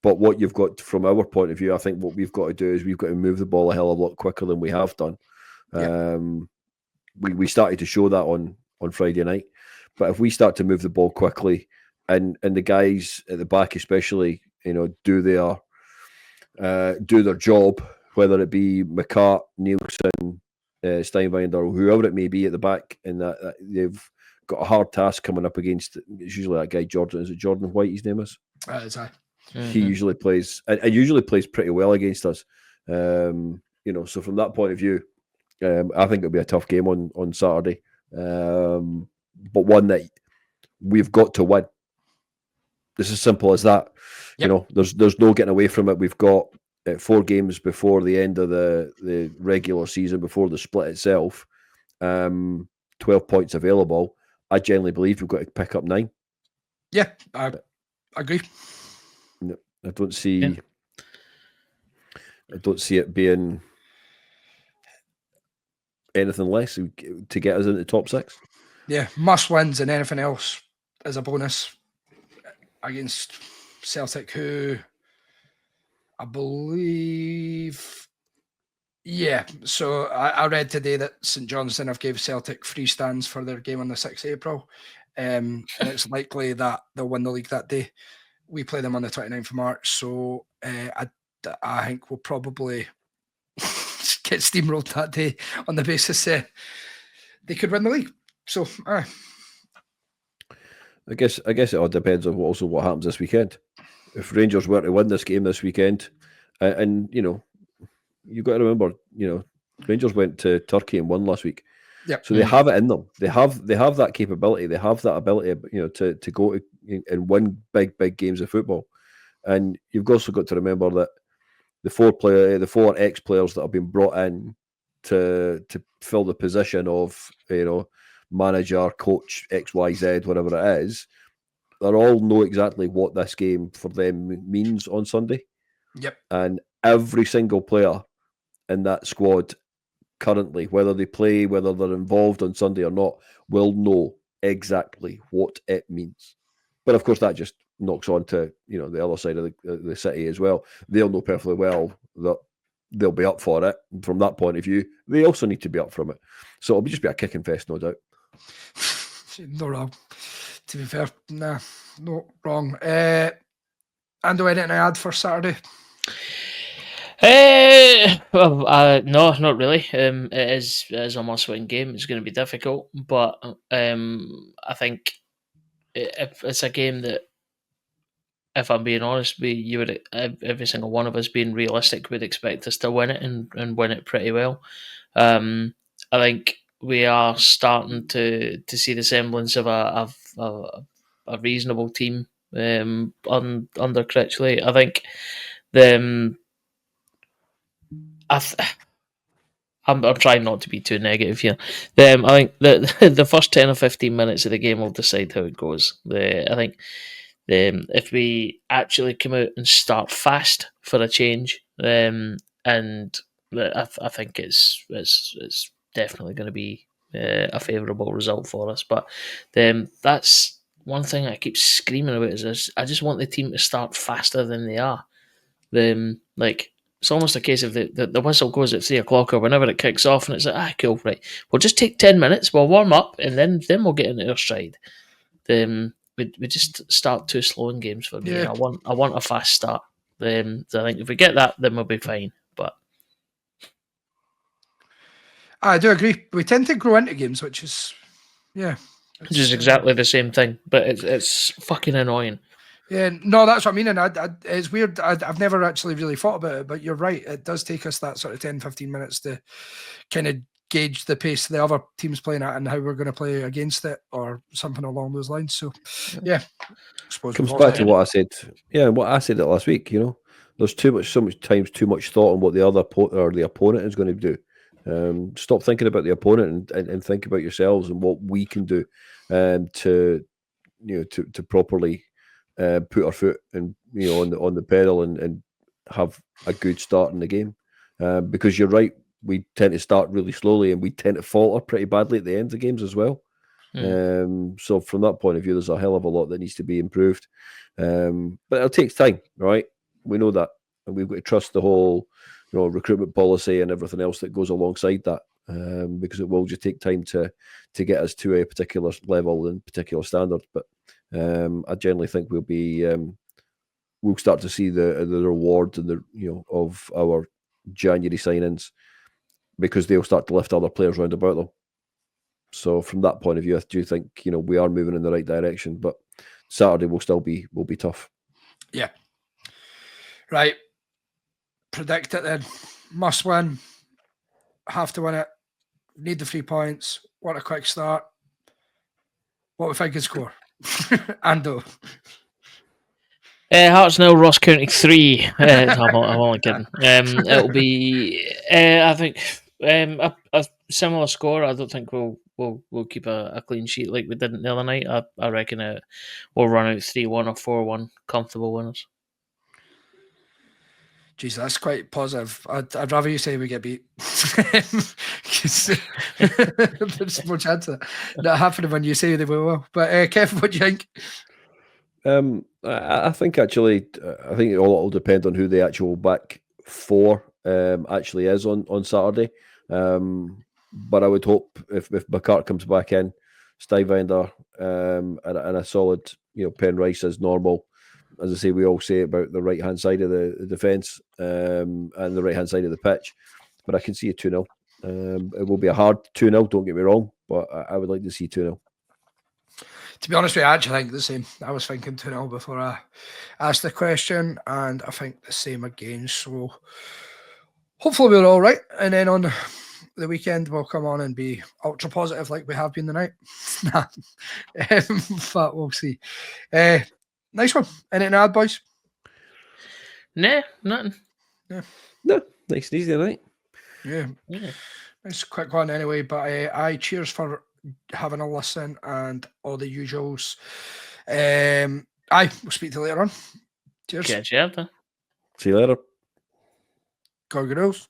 what you've got from our point of view, I think what we've got to do is we've got to move the ball a hell of a lot quicker than we have done. We started to show that on Friday night, but if we start to move the ball quickly, and the guys at the back especially, do their job, whether it be McCart, Nielsen, Steinbinder, whoever it may be at the back, and that they've got a hard task coming up against. It's usually that guy Jordan. Is it Jordan White? His name is. He usually plays and usually plays pretty well against us. So from that point of view, I think it'll be a tough game on Saturday, but one that we've got to win. It's as simple as that. Yep. There's no getting away from it. We've got 4 games before the end of the regular season, before the split itself. 12 points available. I generally believe we've got to pick up 9. Yeah, I agree. No, I don't see. Yeah. I don't see it being anything less to get us into the top 6. Yeah, must wins and anything else as a bonus against Celtic, who I believe. Yeah, so I read today that St Johnstone have gave Celtic free stands for their game on the 6th of April, and it's likely that they'll win the league that day. We play them on the 29th of March, so I think we'll probably get steamrolled that day on the basis they could win the league. So, I guess it all depends on what happens this weekend. If Rangers were to win this game this weekend, and you've got to remember, Rangers went to Turkey and won last week. Yep. So they have it in them. They have that capability. They have that ability, to go and win big games of football. And you've also got to remember that the 4 ex-players that have been brought in to fill the position of manager, coach, XYZ, whatever it is, they all know exactly what this game for them means on Sunday. Yep. And every single player in that squad currently, whether they play, whether they're involved on Sunday or not, will know exactly what it means. But of course, that just knocks on to the other side of the city as well. They'll know perfectly well that they'll be up for it. And from that point of view, they also need to be up from it. So it'll just be a kicking fest, no doubt. No wrong. To be fair, nah, no wrong. Ando, anything to add for Saturday? No, not really. It is a must-win game. It's going to be difficult, but I think if it's a game that, if I'm being honest, you would, every single one of us being realistic, would expect us to win it and win it pretty well. I think we are starting to see the semblance of a reasonable team under Critchley. I think the I'm trying not to be too negative here. I think the first 10 or 15 minutes of the game will decide how it goes. I think if we actually come out and start fast for a change, and I think it's definitely going to be a favourable result for us. But that's one thing I keep screaming about is I just want the team to start faster than they are. Like, it's almost a case of the whistle goes at 3 o'clock or whenever it kicks off, and it's like, cool, right. We'll just take 10 minutes, we'll warm up, and then we'll get into our stride. We just start too slow in games for me. Yeah. I want a fast start. So I think if we get that, then we'll be fine. But I do agree. We tend to grow into games, which is, yeah. Which is exactly the same thing, but it's fucking annoying. Yeah, no, that's what I mean. And it's weird. I've never actually really thought about it, but you're right. It does take us that sort of 10, 15 minutes to kind of gauge the pace the other team's playing at and how we're going to play against it or something along those lines. So, yeah. I suppose comes back to what I said. Yeah, what I said it last week. There's so much times too much thought on what the other the opponent is going to do. Stop thinking about the opponent and think about yourselves and what we can do to properly put our foot and on the pedal and have a good start in the game. Because you're right, we tend to start really slowly and we tend to falter pretty badly at the end of games as well. So from that point of view, there's a hell of a lot that needs to be improved. But it takes time, right? We know that, and we've got to trust the whole, recruitment policy and everything else that goes alongside that, because it will just take time to get us to a particular level and particular standard. But I generally think we'll start to see the reward and of our January signings, because they'll start to lift other players round about them. So from that point of view, I do think we are moving in the right direction. But Saturday will be tough. Yeah. Right. Predict it then. Must win. Have to win it. Need the 3 points. Want a quick start. What we think is score? Ando. Hearts 0, Ross County 3. I'm only kidding. It'll be, I think, a similar score. I don't think we'll keep a clean sheet like we did the other night. I reckon we'll run out 3-1 or 4-1, comfortable winners. Jeez, that's quite positive. I'd rather you say we get beat. There's more chance of that happening when you say they will well. But Kev, what do you think? I think actually, I think it all will depend on who the actual back four actually is on Saturday. But I would hope if McCart comes back in, Stuyvender, and a solid, Penn Rice as normal. As I say, we all say about the right hand side of the defence and the right hand side of the pitch. But I can see a 2-0. It will be a hard 2-0. Don't get me wrong, but I would like to see 2-0. To be honest with you, I actually think the same. I was thinking 2-0 before I asked the question, and I think the same again. So hopefully we're all right. And then on the weekend, we'll come on and be ultra positive like we have been tonight. But we'll see. Nice one. Anything to add, boys? Nah, nothing. Yeah. No, nice and easy tonight. Yeah. It's a quick one anyway, but I cheers for having a listen and all the usuals. We'll speak to you later on. Cheers. Catch you after. See you later. Go Girls.